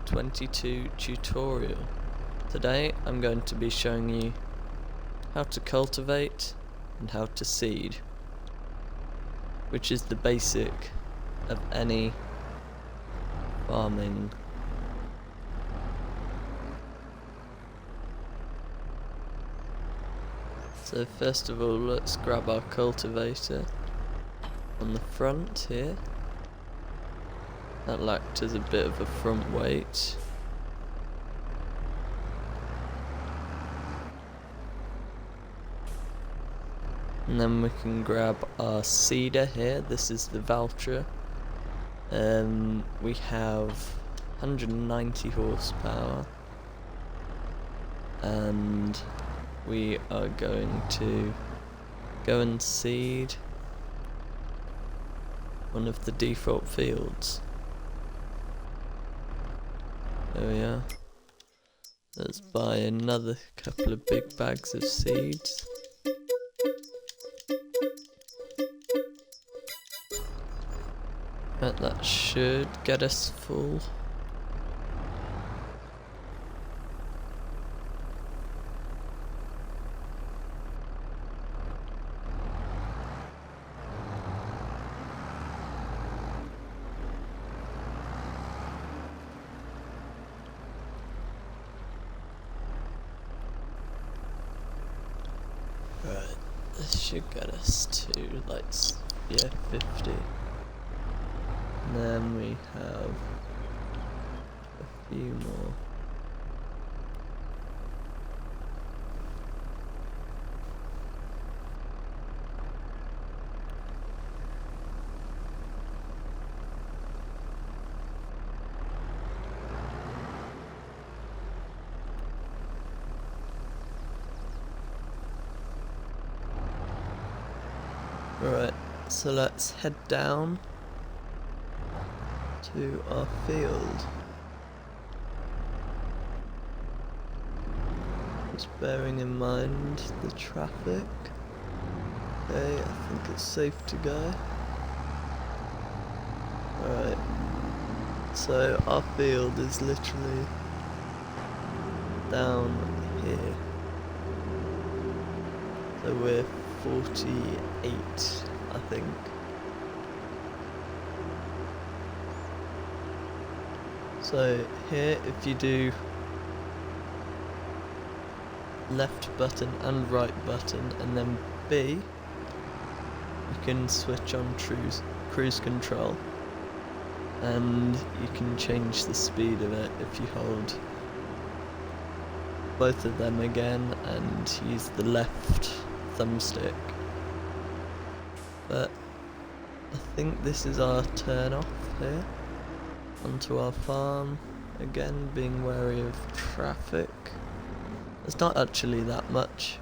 Fs22 tutorial. Today I'm going to be showing you how to cultivate and how to seed, which is the basic of any farming. So first of all, let's grab our cultivator on the front here. That'll act as a bit of a front weight. And then we can grab our seeder here. This is the Valtra. We have 190 horsepower. And we are going to go and seed one of the default fields. There we are. Let's buy another couple of big bags of seeds. Right, that should get us full. Right, this should get us to like 50. And then we have a few more. Right, so let's head down to our field. Just bearing in mind the traffic. Okay, I think it's safe to go. Alright, so our field is literally down here. So we're 48, I think. So here, if you do left button and right button and then B, you can switch on cruise control, and you can change the speed of it if you hold both of them again and use the left thumbstick. But I think this is our turn off here onto our farm. Again, being wary of traffic. It's not actually that much.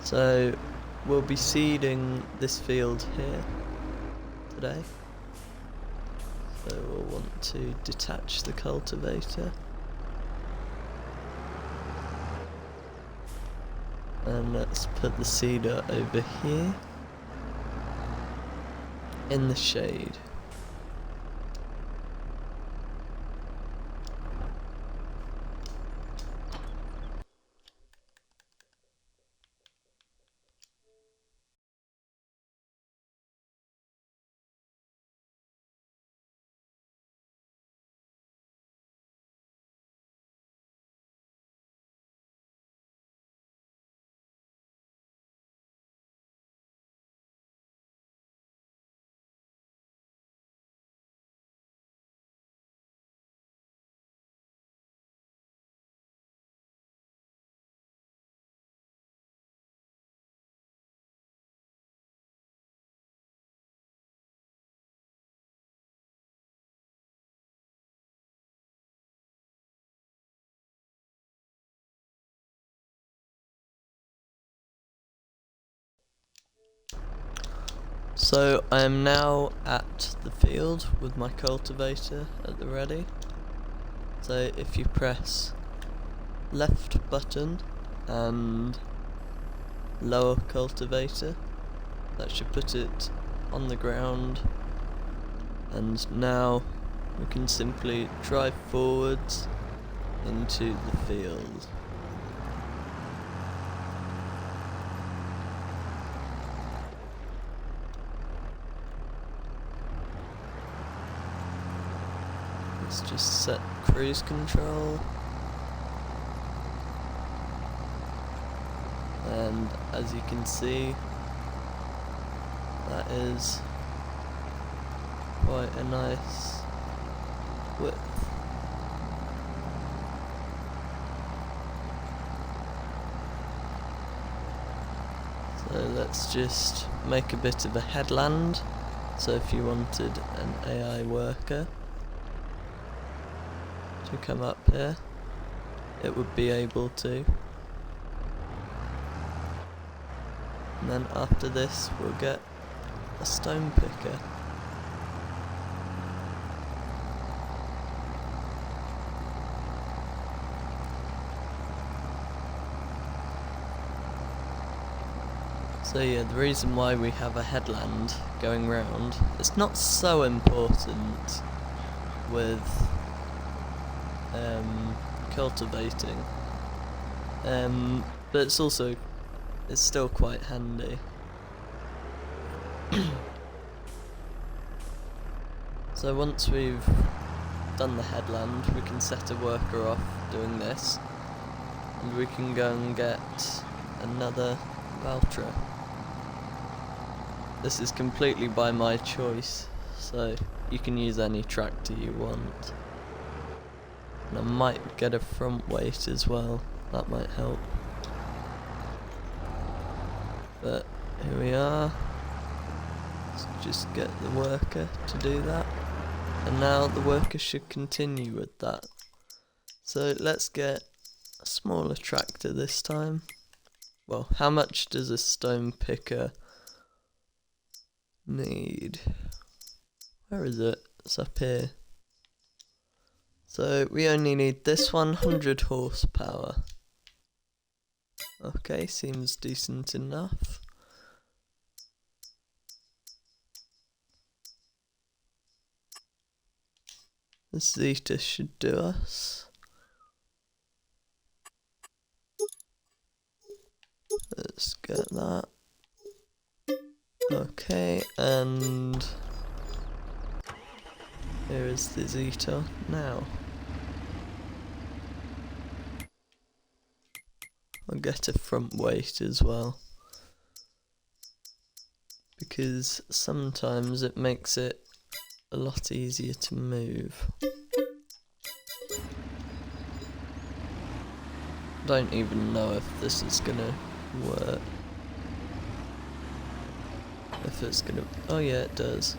So we'll be seeding this field here today. So we'll want to detach the cultivator. And let's put the seeder over here in the shade. So I am now at the field with my cultivator at the ready. So if you press left button and lower cultivator, that should put it on the ground And now we can simply drive forwards into the field. Let's just set cruise control. And as you can see, that is quite a nice width. So let's just make a bit of a headland. So if you wanted an AI worker to come up here, it would be able to. And then after this we'll get a stone picker. So yeah, the reason why we have a headland going round, it's not so important with cultivating, but it's still quite handy. So once we've done the headland, we can set a worker off doing this, and we can go and get another Valtra. This is completely by my choice, so you can use any tractor you want. And I might get a front weight as well, that might help. But here we are. Let's just get the worker to do that. And now the worker should continue with that. So let's get a smaller tractor this time. Well, how much does a stone picker need? Where is it? It's up here. So we only need this 100 horsepower. Okay, seems decent enough. The Zeta should do us. Let's get that. Okay, and here is the Zeta now. I'll get a front weight as well, because sometimes it makes it a lot easier to move. Don't even know if this is gonna work. If it's gonna... oh yeah, it does.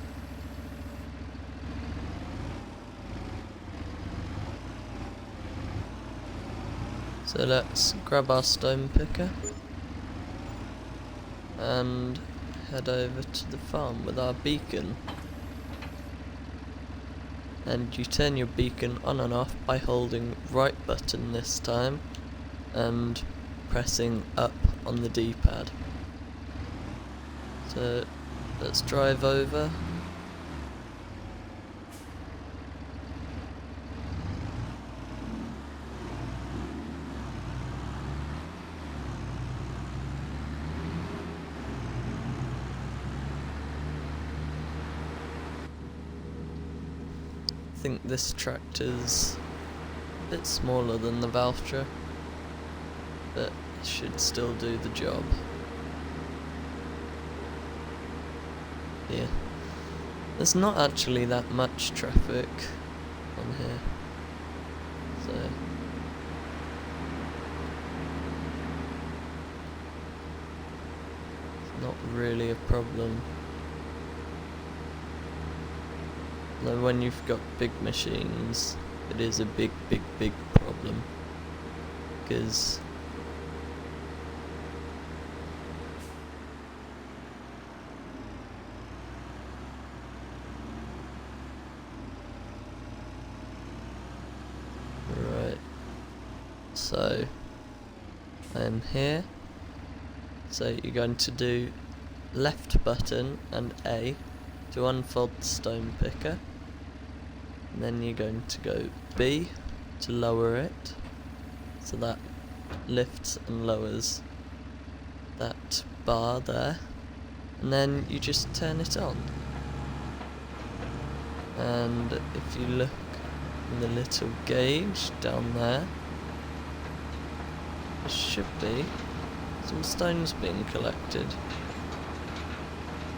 So let's grab our stone picker and head over to the farm with our beacon. And you turn your beacon on and off by holding right button this time and pressing up on the D-pad. So let's drive over. I think this tractor's a bit smaller than the Valtra, but it should still do the job. Yeah, there's not actually that much traffic on here, so it's not really a problem. Though when you've got big machines, it is a big problem, because right, so I am here, so you're going to do left button and A to unfold the stone picker, and then you're going to go B to lower it, so that lifts and lowers that bar there, and then you just turn it on. And if you look in the little gauge down there, there should be some stones being collected.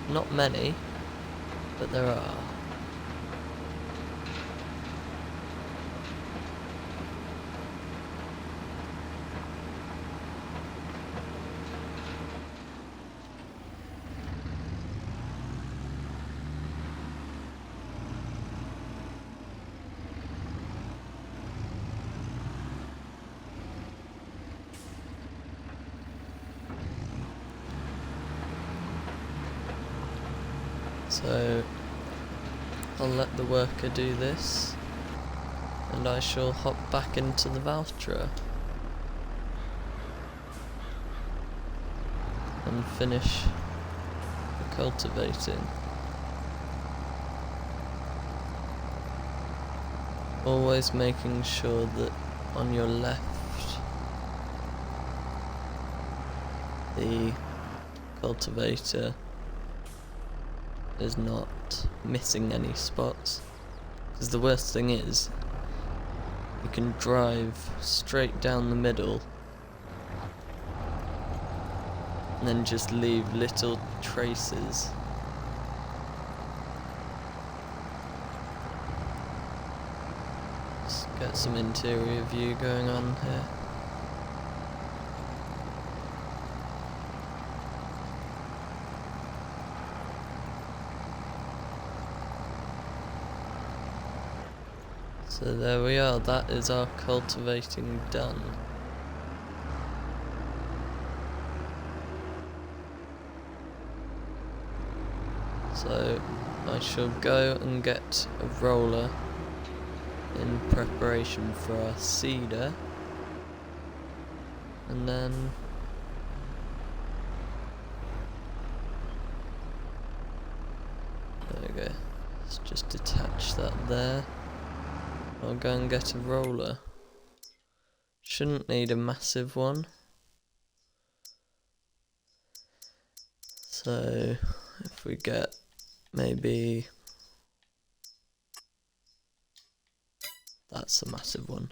Not many, but there are. So I'll let the worker do this, and I shall hop back into the Valtra and finish the cultivating. Always making sure that on your left the cultivator is not missing any spots, because the worst thing is you can drive straight down the middle and then just leave little traces. Let's get some interior view going on here. So there we are, that is our cultivating done. So I shall go and get a roller in preparation for our seeder, and then there we go, let's just detach that there. I'll go and get a roller. Shouldn't need a massive one. So if we get maybe, that's a massive one.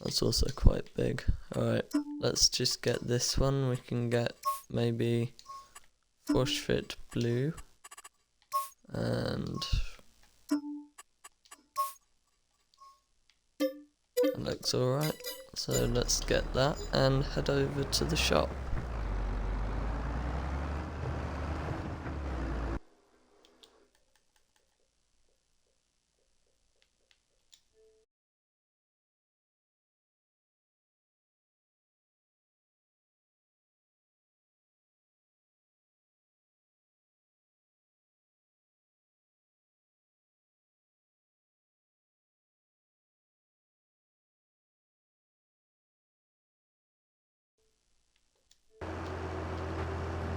That's also quite big. Alright, let's just get this one. We can get maybe Phosphate blue, and that looks alright. So let's get that and head over to the shop.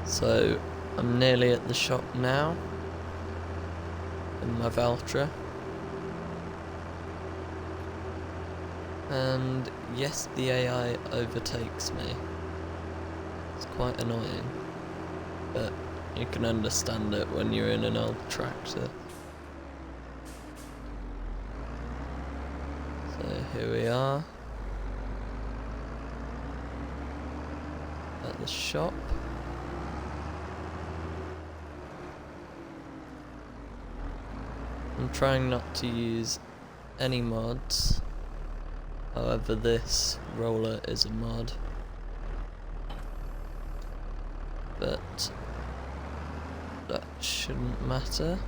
So I'm nearly at the shop now in my Valtra, and yes, the AI overtakes me. It's quite annoying, but you can understand it when you're in an old tractor. So here we are at the shop. I'm trying not to use any mods, however this roller is a mod, but that shouldn't matter.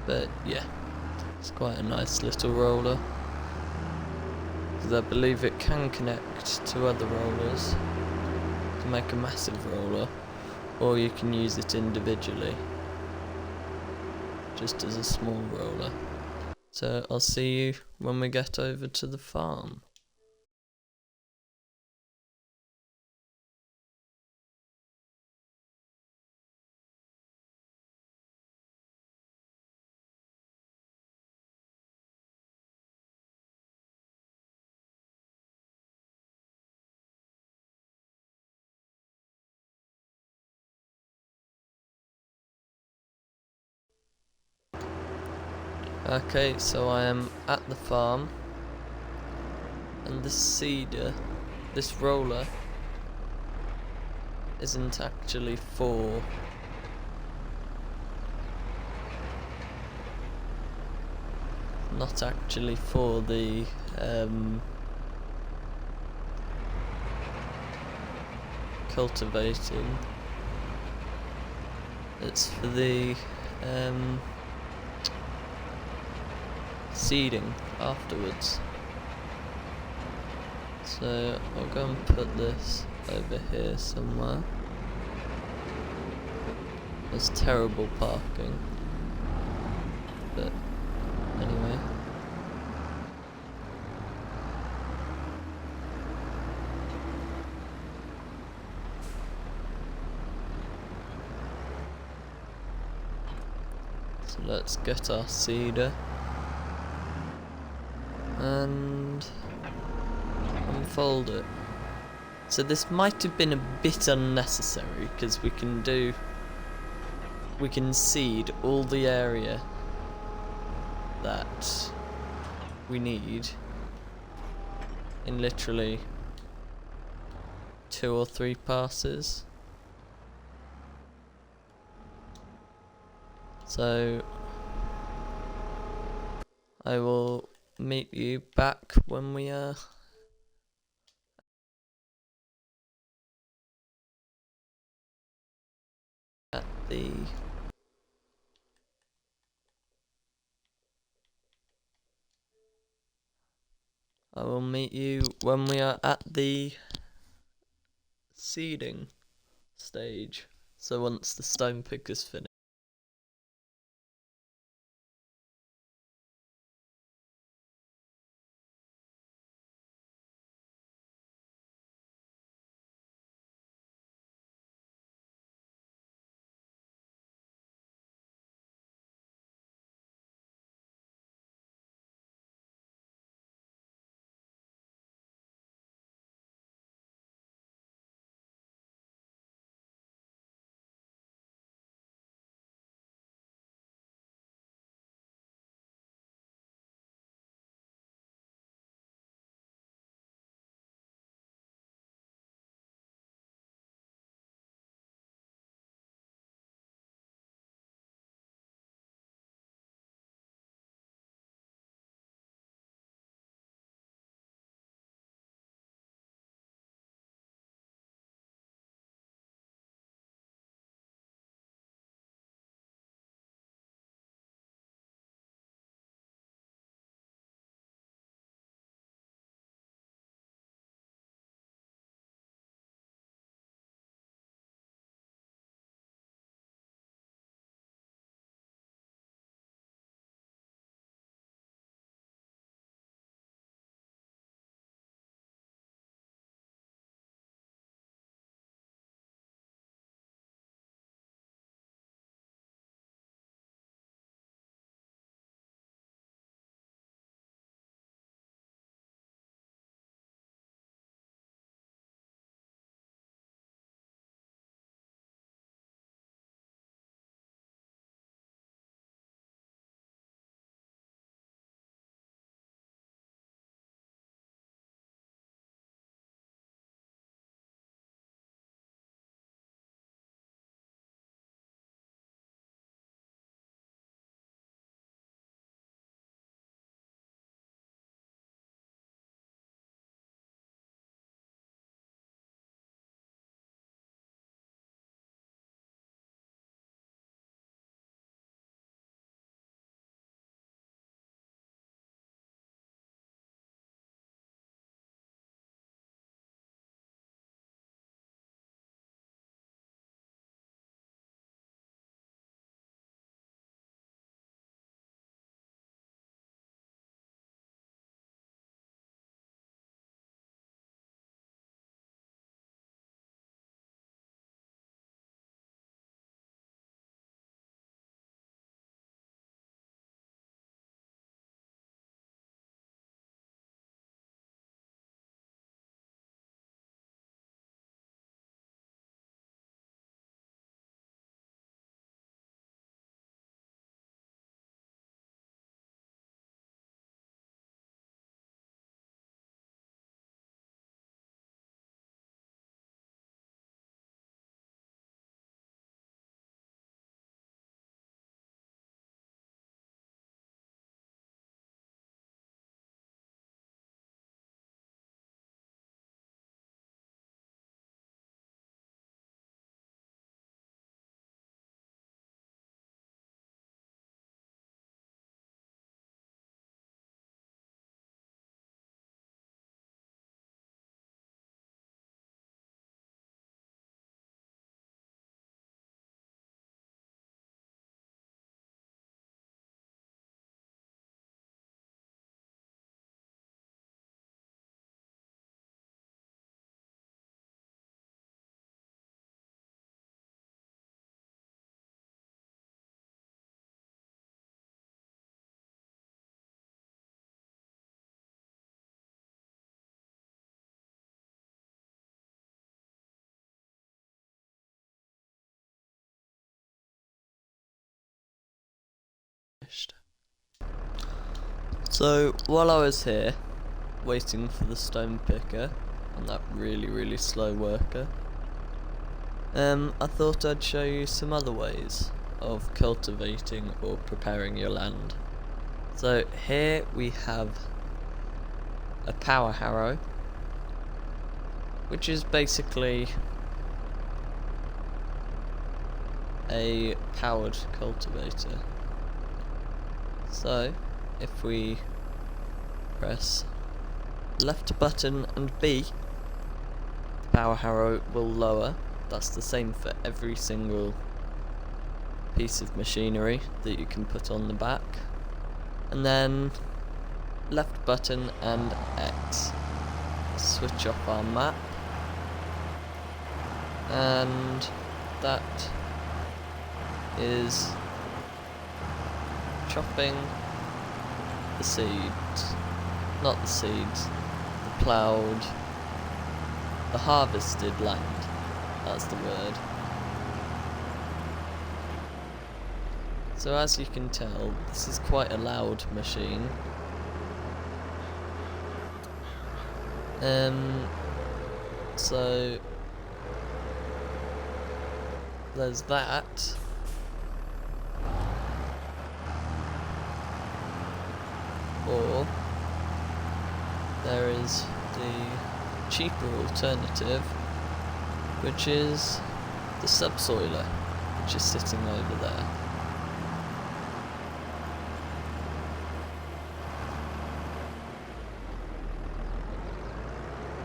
But yeah, it's quite a nice little roller, because I believe it can connect to other rollers to make a massive roller, or you can use it individually just as a small roller. So I'll see you when we get over to the farm. Okay, so I am at the farm, and this seeder, this roller, isn't actually for not actually for the cultivating. It's for the seeding afterwards. So I'll go and put this over here somewhere. There's terrible parking, but anyway. So let's get our seeder and unfold it. So this might have been a bit unnecessary because we can seed all the area that we need in literally 2 or 3 passes. So I will meet you back when we are at the seeding stage. So once the stone pick is finished. finished. So while I was here waiting for the stone picker and that really slow worker, I thought I'd show you some other ways of cultivating or preparing your land. So here we have a power harrow, which is basically a powered cultivator. So if we press left button and B, the power harrow will lower. That's the same for every single piece of machinery that you can put on the back. And then left button and X. Switch off our map. And that is chopping the seeds. Not the seeds. The ploughed, the harvested land. That's the word. So as you can tell, this is quite a loud machine. So there's that. Or there is the cheaper alternative, which is the subsoiler, which is sitting over there.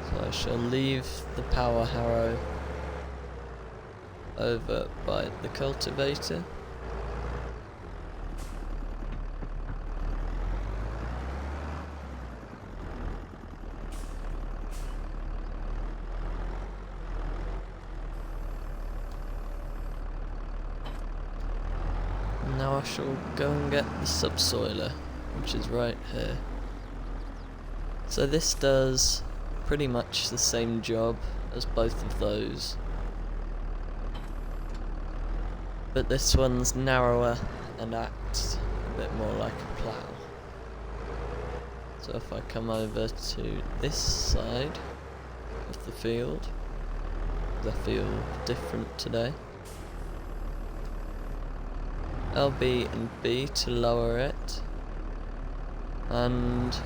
So I shall leave the power harrow over by the cultivator. Now I shall go and get the subsoiler, which is right here. So this does pretty much the same job as both of those, but this one's narrower and acts a bit more like a plough. So if I come over to this side of the field, I feel different today. LB and B to lower it, and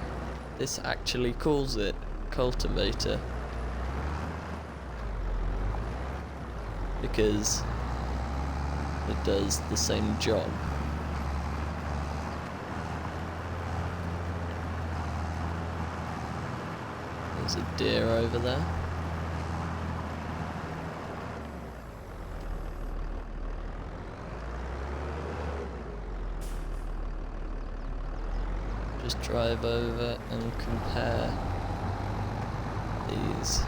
this actually calls it Cultivator because it does the same job. There's a deer over there. Just drive over and compare these.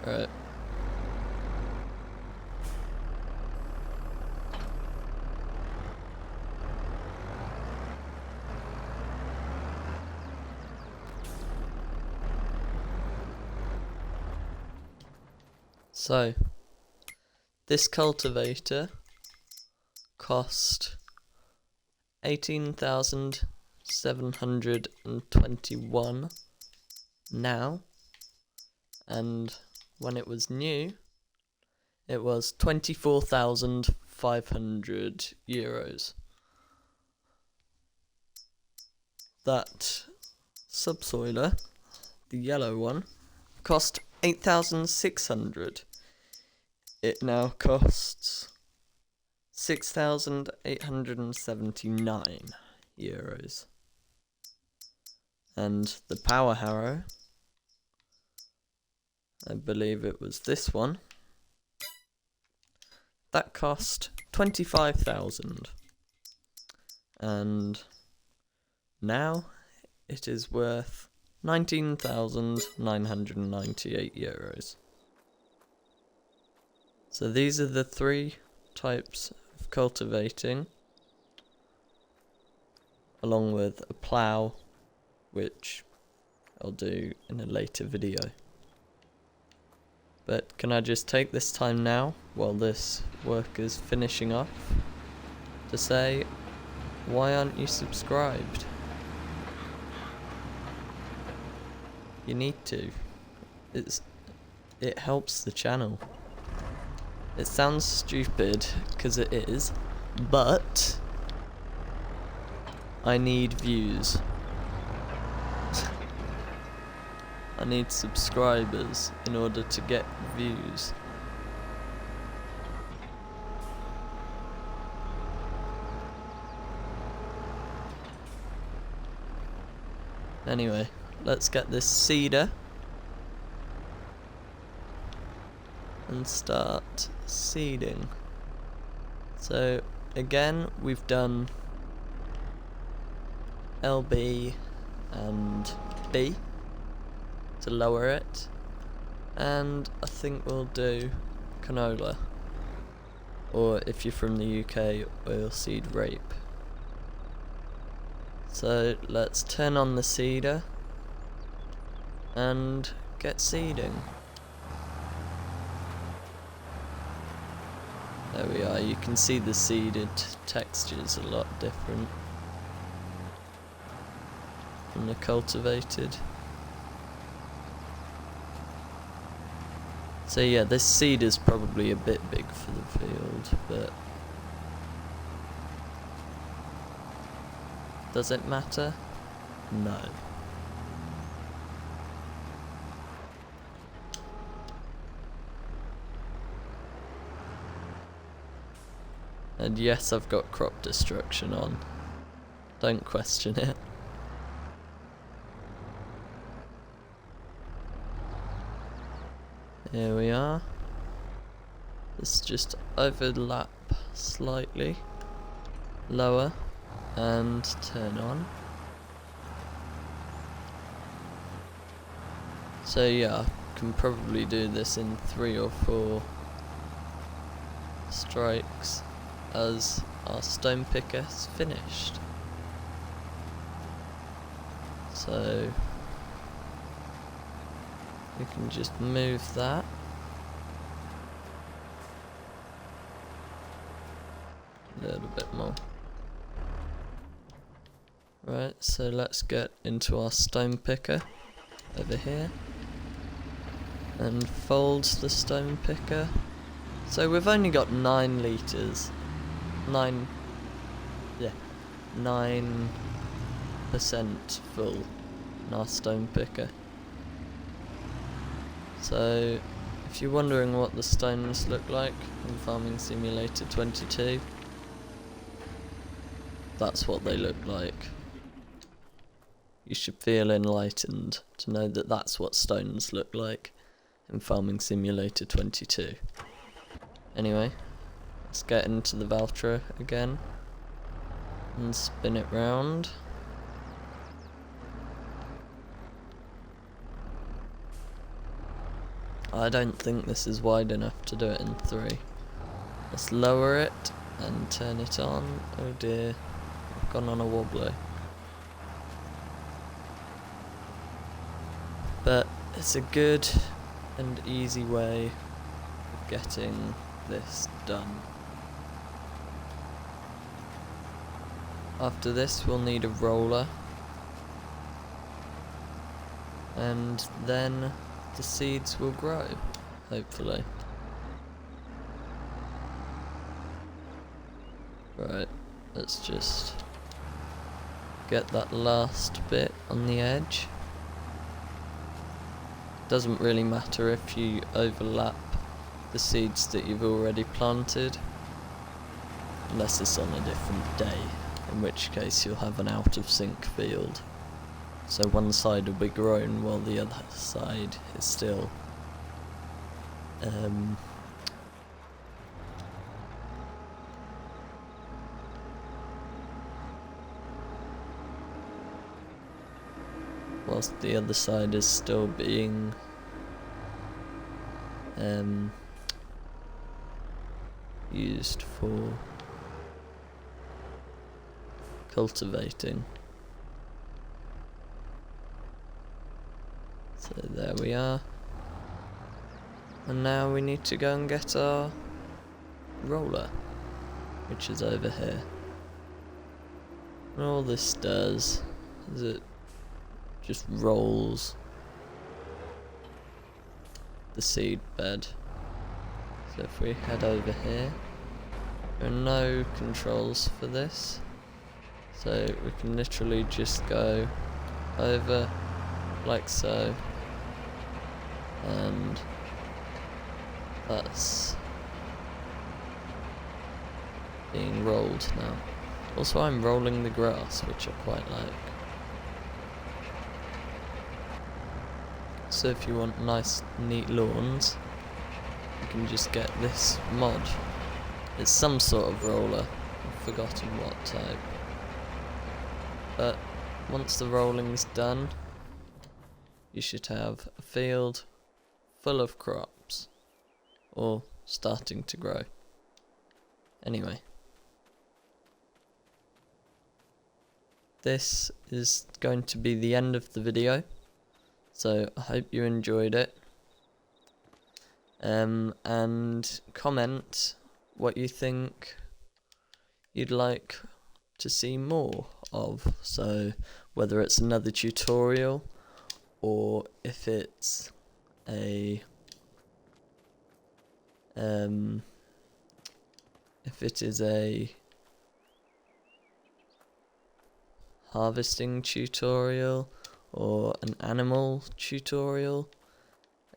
Right. So, this cultivator cost 18,721 now, and when it was new, it was 24,500 euros. That subsoiler, the yellow one, cost 8,600. It now costs 6,879 euros. And the power harrow, I believe it was this one, that cost 25,000. And now it is worth 19,998 euros. So these are the three types of cultivating, along with a plough, which I'll do in a later video. But can I just take this time now, while this work is finishing off, to say, why aren't you subscribed? You need to. It helps the channel. It sounds stupid, because it is, but I need views. I need subscribers in order to get views. Anyway, let's get this seeder and start seeding. So again, we've done LB and B to lower it, and I think we'll do canola, or if you're from the UK, oilseed rape. So let's turn on the seeder and get seeding. There we are, you can see the seeded texture's a lot different from the cultivated. So yeah, this seed is probably a bit big for the field, but does it matter? No. And yes, I've got crop destruction on. Don't question it. Here we are. Let's just overlap slightly. Lower. And turn on. So yeah, I can probably do this in 3 or 4 strikes as our stone picker's finished. So we can just move that. A little bit more. Right, so let's get into our stone picker over here and fold the stone picker. So we've only got 9 litres. 9% full in our stone picker. So if you're wondering what the stones look like in Farming Simulator 22, that's what they look like. You should feel enlightened to know that that's what stones look like in Farming Simulator 22. Anyway, let's get into the Valtra again and spin it round. I don't think this is wide enough to do it in 3. Let's lower it and turn it on. Oh dear, I've gone on a wobbly. But it's a good and easy way of getting this done. After this we'll need a roller, and then the seeds will grow, hopefully. Right, let's just get that last bit on the edge. Doesn't really matter if you overlap the seeds that you've already planted, unless it's on a different day, in which case you'll have an out of sync field. So one side will be grown while the other side is still whilst the other side is still being used for cultivating. There we are. And now we need to go and get our roller, which is over here. And all this does is it just rolls the seed bed. So if we head over here, there are no controls for this, so we can literally just go over like so, and that's being rolled now. Also, I'm rolling the grass, which I quite like. So if you want nice neat lawns, you can just get this mod. It's some sort of roller, I've forgotten what type. But once the rolling's done, you should have a field full of crops, or starting to grow. Anyway, this is going to be the end of the video, so I hope you enjoyed it. And comment what you think you'd like to see more of, so whether it's another tutorial or if it's a if it is a harvesting tutorial or an animal tutorial,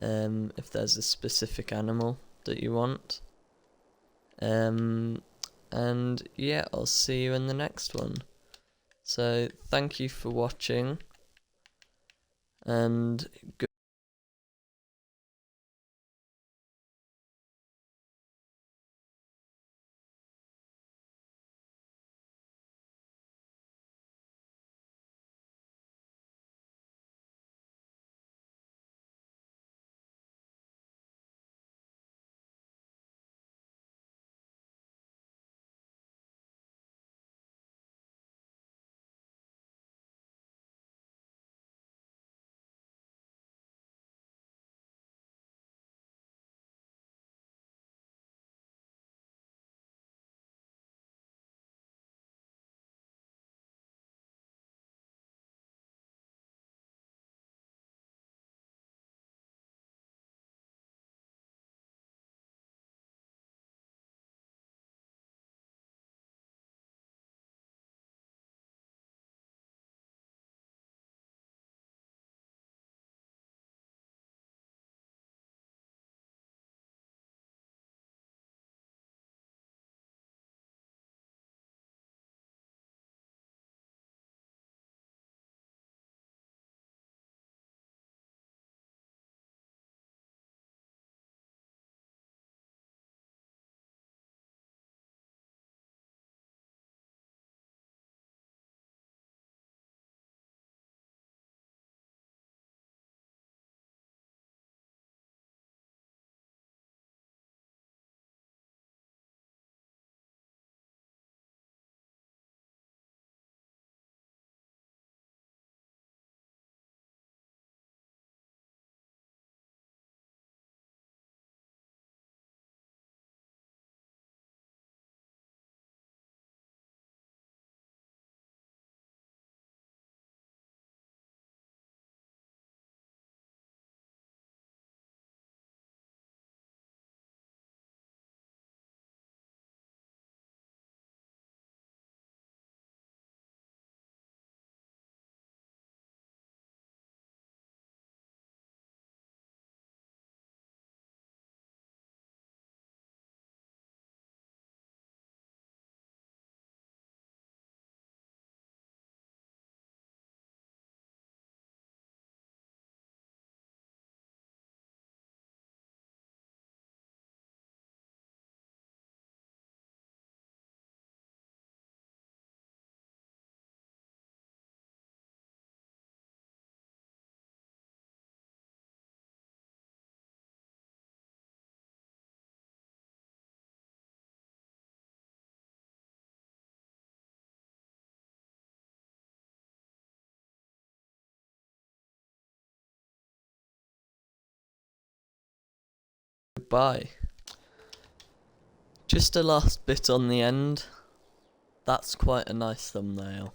if there's a specific animal that you want. And yeah, I'll see you in the next one. So thank you for watching, and good Goodbye. Just a last bit on the end. That's quite a nice thumbnail.